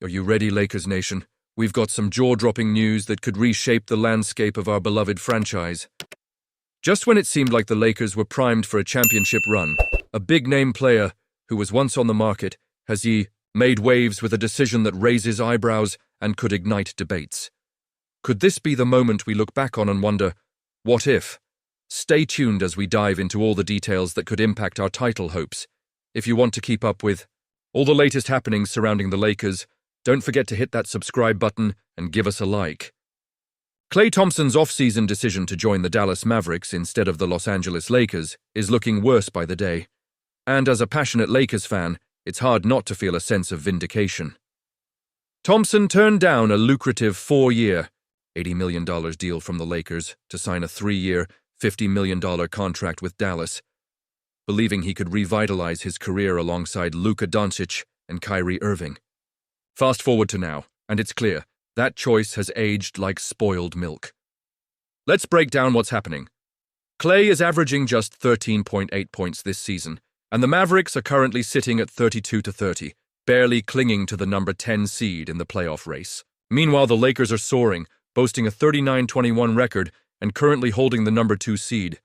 Are you ready, Lakers Nation? We've got some jaw-dropping news that could reshape the landscape of our beloved franchise. Just when it seemed like the Lakers were primed for a championship run, a big-name player who was once on the market has made waves with a decision that raises eyebrows and could ignite debates. Could this be the moment we look back on and wonder, what if? Stay tuned as we dive into all the details that could impact our title hopes. If you want to keep up with all the latest happenings surrounding the Lakers, don't forget to hit that subscribe button and give us a like. Klay Thompson's off-season decision to join the Dallas Mavericks instead of the Los Angeles Lakers is looking worse by the day. And as a passionate Lakers fan, it's hard not to feel a sense of vindication. Thompson turned down a lucrative 4-year, $80 million deal from the Lakers to sign a 3-year, $50 million contract with Dallas, believing he could revitalize his career alongside Luka Doncic and Kyrie Irving. Fast forward to now, and it's clear, that choice has aged like spoiled milk. Let's break down what's happening. Klay is averaging just 13.8 points this season, and the Mavericks are currently sitting at 32-30, barely clinging to the number 10 seed in the playoff race. Meanwhile, the Lakers are soaring, boasting a 39-21 record and currently holding the number 2 seed.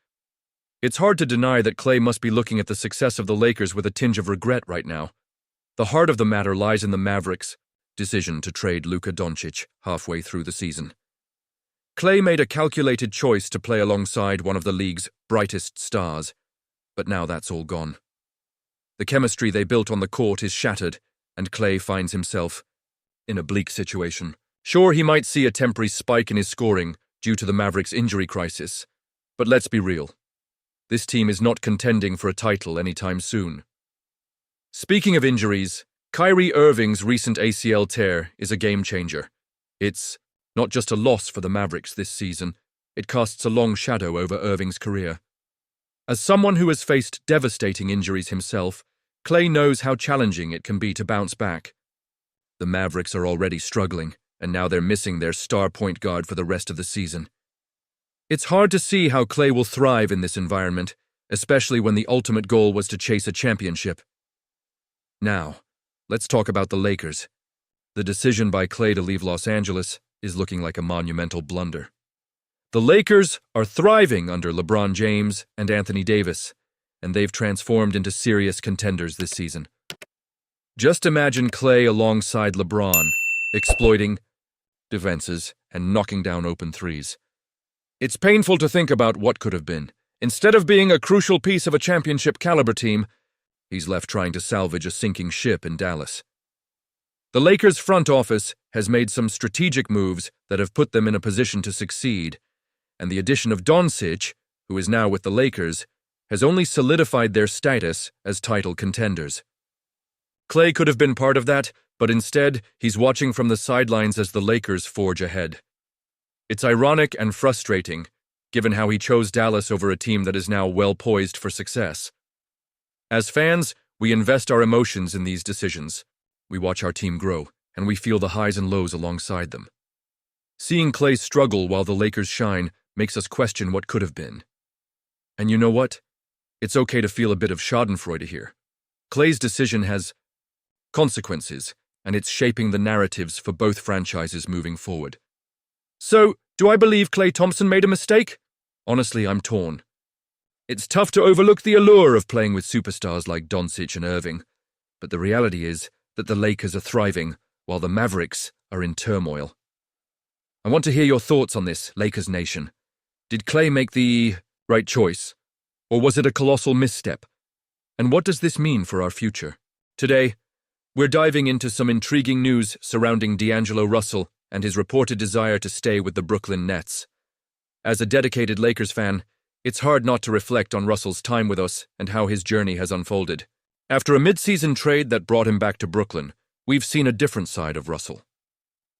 It's hard to deny that Klay must be looking at the success of the Lakers with a tinge of regret right now. The heart of the matter lies in the Mavericks' decision to trade Luka Doncic halfway through the season. Klay made a calculated choice to play alongside one of the league's brightest stars, but now that's all gone. The chemistry they built on the court is shattered, and Klay finds himself in a bleak situation. Sure, he might see a temporary spike in his scoring due to the Mavericks' injury crisis, but let's be real. This team is not contending for a title anytime soon. Speaking of injuries, Kyrie Irving's recent ACL tear is a game-changer. It's not just a loss for the Mavericks this season, it casts a long shadow over Irving's career. As someone who has faced devastating injuries himself, Klay knows how challenging it can be to bounce back. The Mavericks are already struggling, and now they're missing their star point guard for the rest of the season. It's hard to see how Klay will thrive in this environment, especially when the ultimate goal was to chase a championship. Now, let's talk about the Lakers. The decision by Klay to leave Los Angeles is looking like a monumental blunder. The Lakers are thriving under LeBron James and Anthony Davis, and they've transformed into serious contenders this season. Just imagine Klay alongside LeBron, exploiting defenses and knocking down open threes. It's painful to think about what could have been. Instead of being a crucial piece of a championship-caliber team, he's left trying to salvage a sinking ship in Dallas. The Lakers' front office has made some strategic moves that have put them in a position to succeed, and the addition of Doncic, who is now with the Lakers, has only solidified their status as title contenders. Klay could have been part of that, but instead, he's watching from the sidelines as the Lakers forge ahead. It's ironic and frustrating, given how he chose Dallas over a team that is now well poised for success. As fans, we invest our emotions in these decisions. We watch our team grow, and we feel the highs and lows alongside them. Seeing Klay struggle while the Lakers shine makes us question what could have been. And you know what? It's okay to feel a bit of schadenfreude here. Klay's decision has consequences, and it's shaping the narratives for both franchises moving forward. So, do I believe Klay Thompson made a mistake? Honestly, I'm torn. It's tough to overlook the allure of playing with superstars like Doncic and Irving, but the reality is that the Lakers are thriving while the Mavericks are in turmoil. I want to hear your thoughts on this, Lakers Nation. Did Klay make the right choice, or was it a colossal misstep? And what does this mean for our future? Today, we're diving into some intriguing news surrounding D'Angelo Russell and his reported desire to stay with the Brooklyn Nets. As a dedicated Lakers fan, it's hard not to reflect on Russell's time with us and how his journey has unfolded. After a mid-season trade that brought him back to Brooklyn, we've seen a different side of Russell.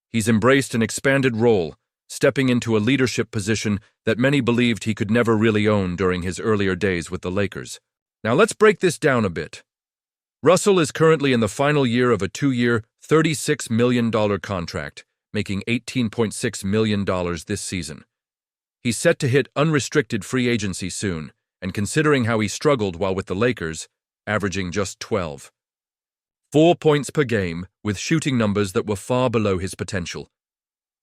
He's embraced an expanded role, stepping into a leadership position that many believed he could never really own during his earlier days with the Lakers. Now let's break this down a bit. Russell is currently in the final year of a 2-year, $36 million contract, making $18.6 million this season. He's set to hit unrestricted free agency soon, and considering how he struggled while with the Lakers, averaging just 12. 4 points per game with shooting numbers that were far below his potential.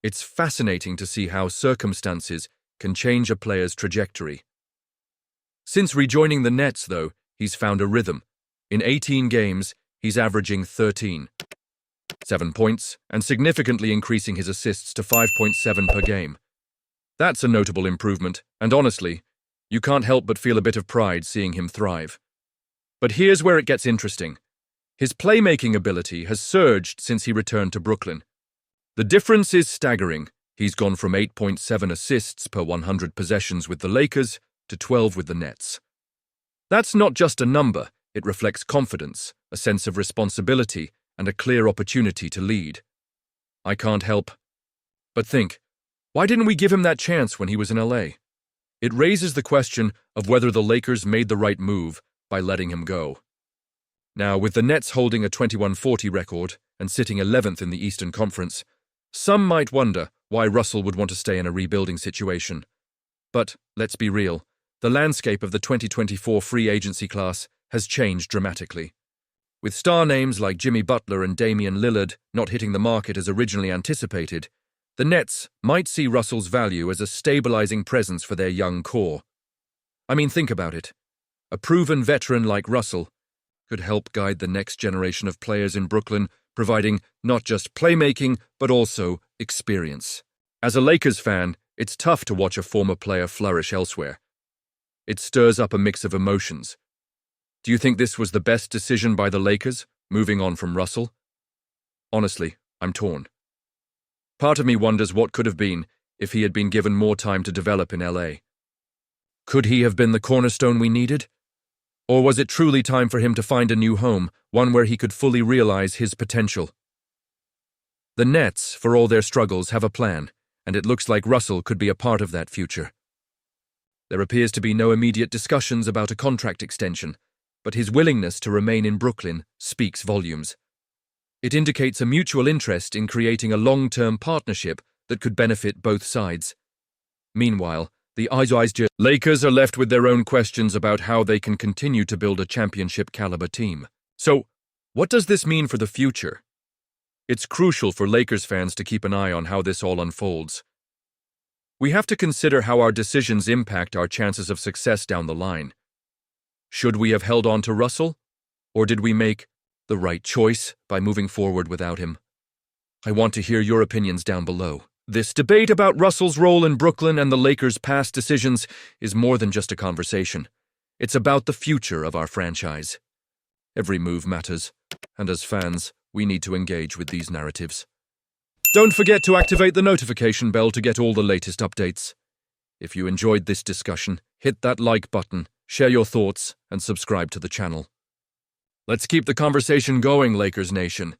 It's fascinating to see how circumstances can change a player's trajectory. Since rejoining the Nets, though, he's found a rhythm. In 18 games, he's averaging 13.7 points and significantly increasing his assists to 5.7 per game. That's a notable improvement, and honestly, you can't help but feel a bit of pride seeing him thrive. But here's where it gets interesting. His playmaking ability has surged since he returned to Brooklyn. The difference is staggering. He's gone from 8.7 assists per 100 possessions with the Lakers to 12 with the Nets. That's not just a number, it reflects confidence, a sense of responsibility, and a clear opportunity to lead. I can't help but think, why didn't we give him that chance when he was in LA? It raises the question of whether the Lakers made the right move by letting him go. Now, with the Nets holding a 21-40 record and sitting 11th in the Eastern Conference, some might wonder why Russell would want to stay in a rebuilding situation. But, let's be real, the landscape of the 2024 free agency class has changed dramatically. With star names like Jimmy Butler and Damian Lillard not hitting the market as originally anticipated, the Nets might see Russell's value as a stabilizing presence for their young core. I mean, think about it. A proven veteran like Russell could help guide the next generation of players in Brooklyn, providing not just playmaking, but also experience. As a Lakers fan, it's tough to watch a former player flourish elsewhere. It stirs up a mix of emotions. Do you think this was the best decision by the Lakers, moving on from Russell? Honestly, I'm torn. Part of me wonders what could have been if he had been given more time to develop in LA. Could he have been the cornerstone we needed? Or was it truly time for him to find a new home, one where he could fully realize his potential? The Nets, for all their struggles, have a plan, and it looks like Russell could be a part of that future. There appears to be no immediate discussions about a contract extension, but his willingness to remain in Brooklyn speaks volumes. It indicates a mutual interest in creating a long-term partnership that could benefit both sides. Meanwhile, the Lakers are left with their own questions about how they can continue to build a championship-caliber team. So, what does this mean for the future? It's crucial for Lakers fans to keep an eye on how this all unfolds. We have to consider how our decisions impact our chances of success down the line. Should we have held on to Russell? Or did we make the right choice by moving forward without him? I want to hear your opinions down below. This debate about Russell's role in Brooklyn and the Lakers' past decisions is more than just a conversation. It's about the future of our franchise. Every move matters, and as fans, we need to engage with these narratives. Don't forget to activate the notification bell to get all the latest updates. If you enjoyed this discussion, hit that like button, share your thoughts, and subscribe to the channel. Let's keep the conversation going, Lakers Nation.